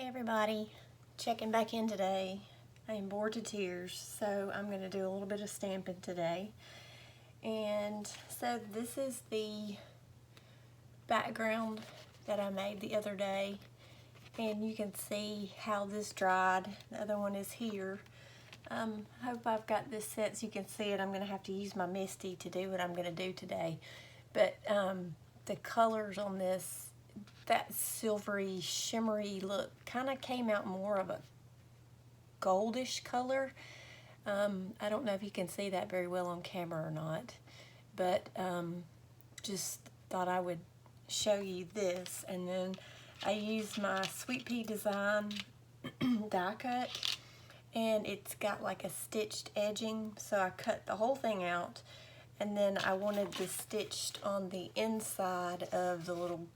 Everybody, checking back in today. I am bored to tears, so I'm going to do a little bit of stamping today. And so this is the background that I made the other day, and you can see how this dried. The other one is here. Hope I've got this set so you can see it. I'm going to have to use my Misty to do what I'm going to do today. But the colors on this, that silvery, shimmery look kind of came out more of a goldish color. I don't know if you can see that very well on camera or not, but just thought I would show you this. And then I used my Sweet Pea Design die cut, and it's got like a stitched edging, so I cut the whole thing out, and then I wanted this stitched on the inside of the little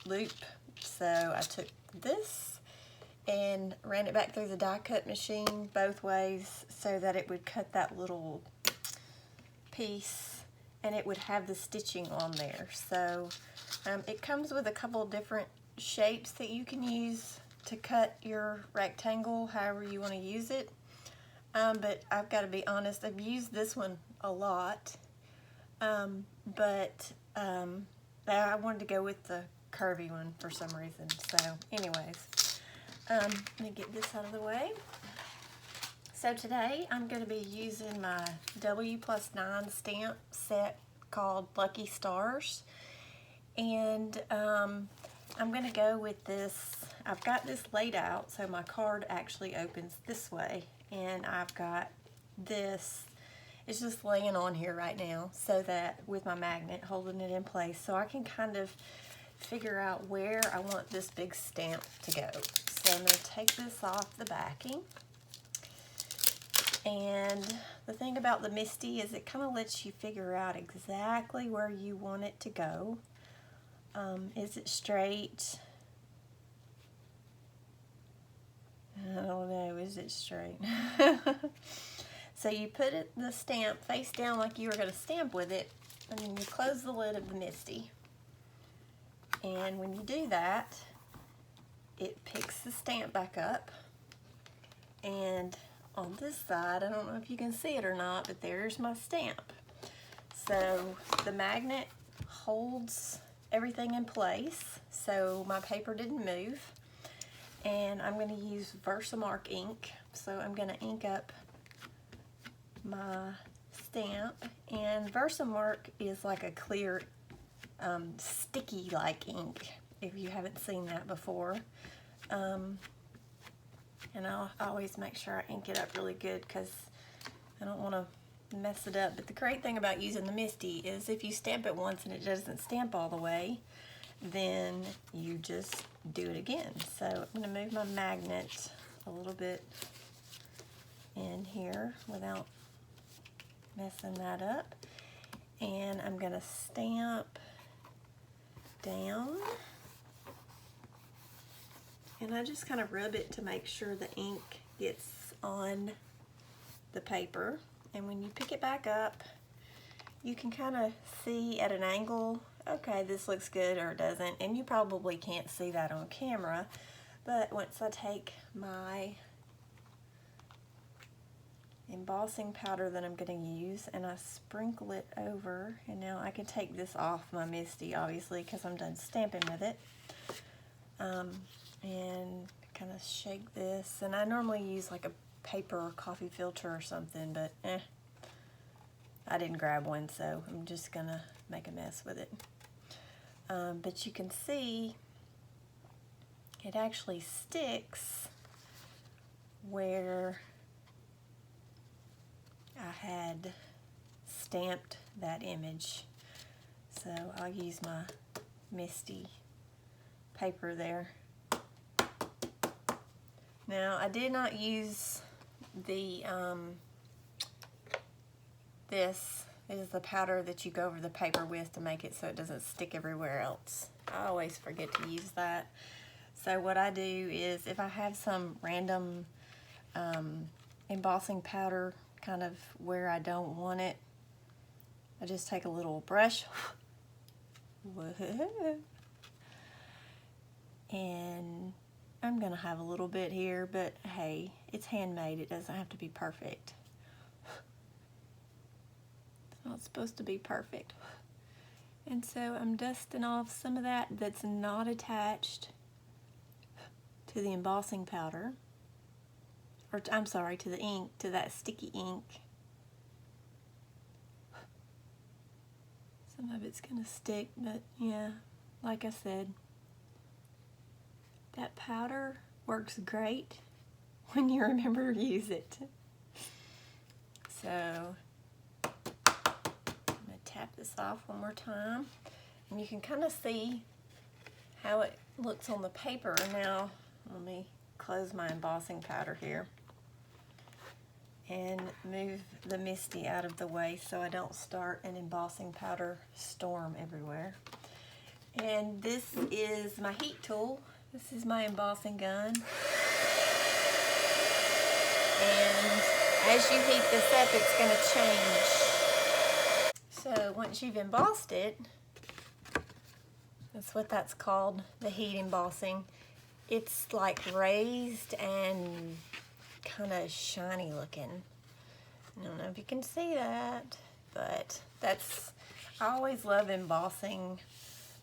loop. So I took this and ran it back through the die cut machine both ways so that it would cut that little piece and it would have the stitching on there. So it comes with a couple different shapes that you can use to cut your rectangle however you want to use it. But I've got to be honest, I've used this one a lot, but I wanted to go with the curvy one for some reason. So anyways, let me get this out of the way. So today I'm going to be using my W+9 stamp set called Lucky Stars, and I'm going to go with this. I've got this laid out so my card actually opens this way, and I've got this, it's just laying on here right now so that with my magnet holding it in place so I can kind of figure out where I want this big stamp to go. So I'm going to take this off the backing. And the thing about the Misty is it kind of lets you figure out exactly where you want it to go. Is it straight? I don't know, is it straight? So you put the stamp face down like you were going to stamp with it, and then you close the lid of the Misty. And when you do that, it picks the stamp back up. And on this side, I don't know if you can see it or not, but there's my stamp. So the magnet holds everything in place, so my paper didn't move. And I'm going to use Versamark ink. So I'm going to ink up my stamp. And Versamark is like a clear sticky like ink, if you haven't seen that before. And I'll always make sure I ink it up really good because I don't want to mess it up. But the great thing about using the Misty is if you stamp it once and it doesn't stamp all the way, then you just do it again. So I'm going to move my magnet a little bit in here without messing that up. And I'm going to stamp down, and I just kind of rub it to make sure the ink gets on the paper. And when you pick it back up, you can kind of see at an angle, okay, this looks good or it doesn't, and you probably can't see that on camera, but once I take my embossing powder that I'm going to use and I sprinkle it over, and now I can take this off my Misty obviously because I'm done stamping with it, and kind of shake this. And I normally use like a paper or coffee filter or something, but I didn't grab one, so I'm just gonna make a mess with it. But you can see it actually sticks where I had stamped that image. So I'll use my Misty paper there. Now I did not use the this is the powder that you go over the paper with to make it so it doesn't stick everywhere else. I always forget to use that. So what I do is if I have some random embossing powder kind of where I don't want it, I just take a little brush and I'm gonna have a little bit here, but hey, it's handmade. It doesn't have to be perfect. It's not supposed to be perfect. And so I'm dusting off some of that that's not attached to the embossing powder, or I'm sorry, to the ink, to that sticky ink. Some of it's gonna stick, but yeah, like I said, that powder works great when you remember to use it. So I'm gonna tap this off one more time, and you can kind of see how it looks on the paper. Now let me close my embossing powder here and move the MISTI out of the way so I don't start an embossing powder storm everywhere. And this is my heat tool. This is my embossing gun. And as you heat this up, it's going to change. So once you've embossed it, that's what that's called, the heat embossing. It's like raised and kind of shiny looking. I don't know if you can see that, but I always love embossing.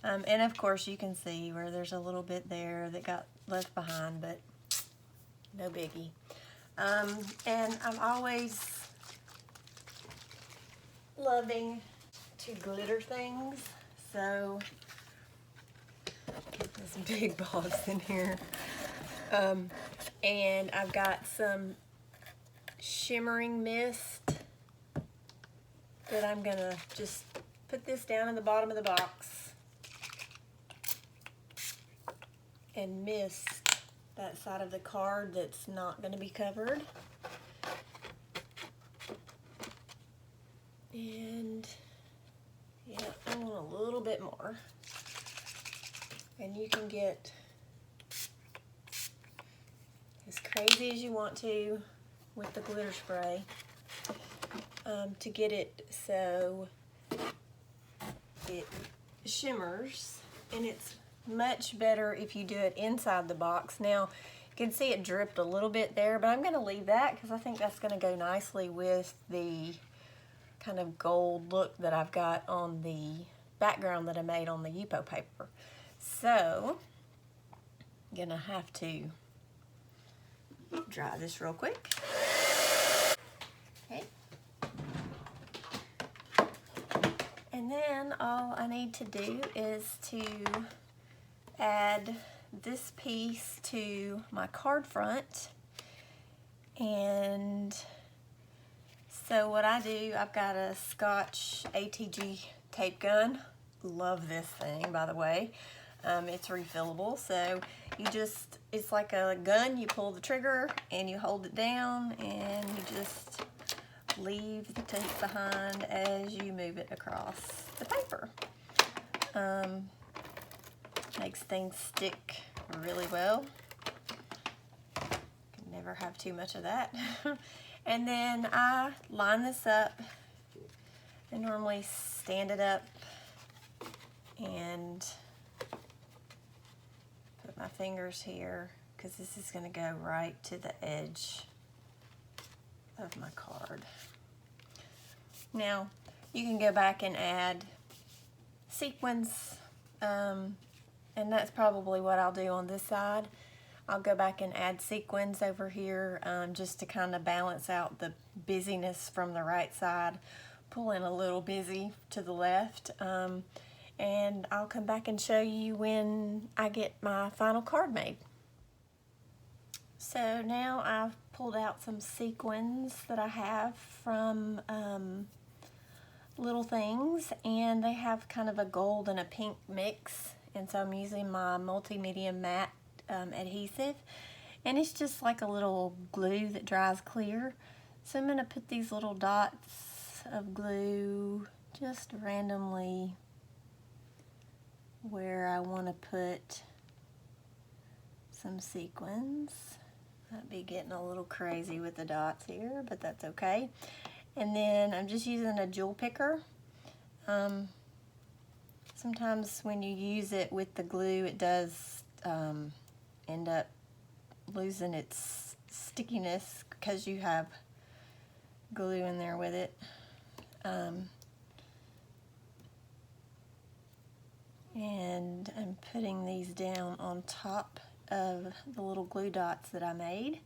And of course you can see where there's a little bit there that got left behind, but no biggie. And I'm always loving to glitter things, so get this big box in here. And I've got some shimmering mist that I'm gonna just put this down in the bottom of the box and mist that side of the card that's not going to be covered. And yeah, I want a little bit more. And you can get as crazy as you want to with the glitter spray to get it so it shimmers, and it's much better if you do it inside the box. Now you can see it dripped a little bit there, but I'm going to leave that because I think that's going to go nicely with the kind of gold look that I've got on the background that I made on the Yupo paper. So I'm going to have to dry this real quick. Okay. And then all I need to do is to add this piece to my card front. And so what I do, I've got a Scotch ATG tape gun. Love this thing, by the way. It's refillable, so it's like a gun. You pull the trigger and you hold it down and you just leave the tape behind as you move it across the paper. Makes things stick really well. Can never have too much of that. And then I line this up. I normally stand it up and put my fingers here because this is going to go right to the edge of my card. Now you can go back and add sequins, and that's probably what I'll do on this side. I'll go back and add sequins over here just to kind of balance out the busyness from the right side, pull in a little busy to the left, and I'll come back and show you when I get my final card made. So now I've pulled out some sequins that I have from Little Things, and they have kind of a gold and a pink mix, and so I'm using my multimedia matte adhesive, and it's just like a little glue that dries clear. So I'm going to put these little dots of glue just randomly where I want to put some sequins. Might be getting a little crazy with the dots here, but that's okay. And then I'm just using a jewel picker. Sometimes when you use it with the glue, it does end up losing its stickiness because you have glue in there with it. And I'm putting these down on top of the little glue dots that I made.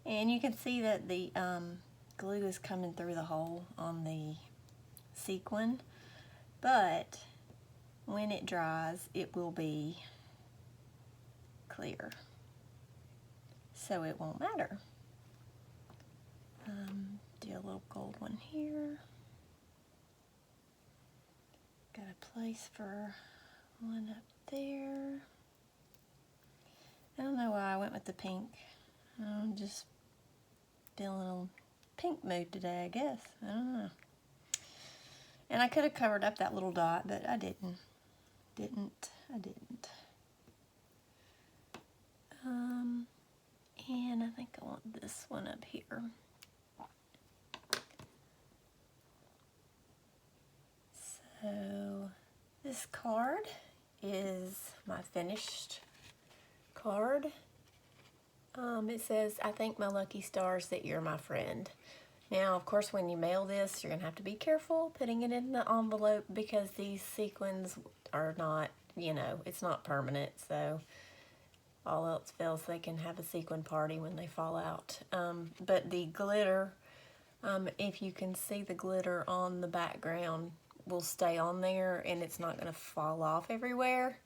And you can see that the glue is coming through the hole on the sequin, but when it dries, it will be clear, so it won't matter. Do a little gold one here. Got a place for one up there. I don't know why I went with the pink. I'm just feeling a pink mood today, I guess. I don't know. And I could have covered up that little dot, but I didn't. I didn't. And I think I want this one up here. So this card is my finished card. It says, "I thank my lucky stars that you're my friend." Now, of course, when you mail this, you're going to have to be careful putting it in the envelope because these sequins are not, you know, it's not permanent. So all else fails, they can have a sequin party when they fall out. But the glitter, if you can see the glitter on the background, will stay on there and it's not going to fall off everywhere.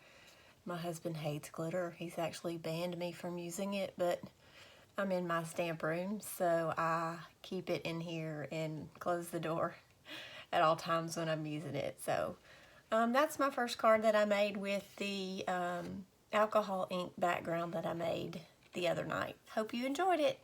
My husband hates glitter. He's actually banned me from using it, but I'm in my stamp room, so I keep it in here and close the door at all times when I'm using it. So that's my first card that I made with the alcohol ink background that I made the other night. Hope you enjoyed it.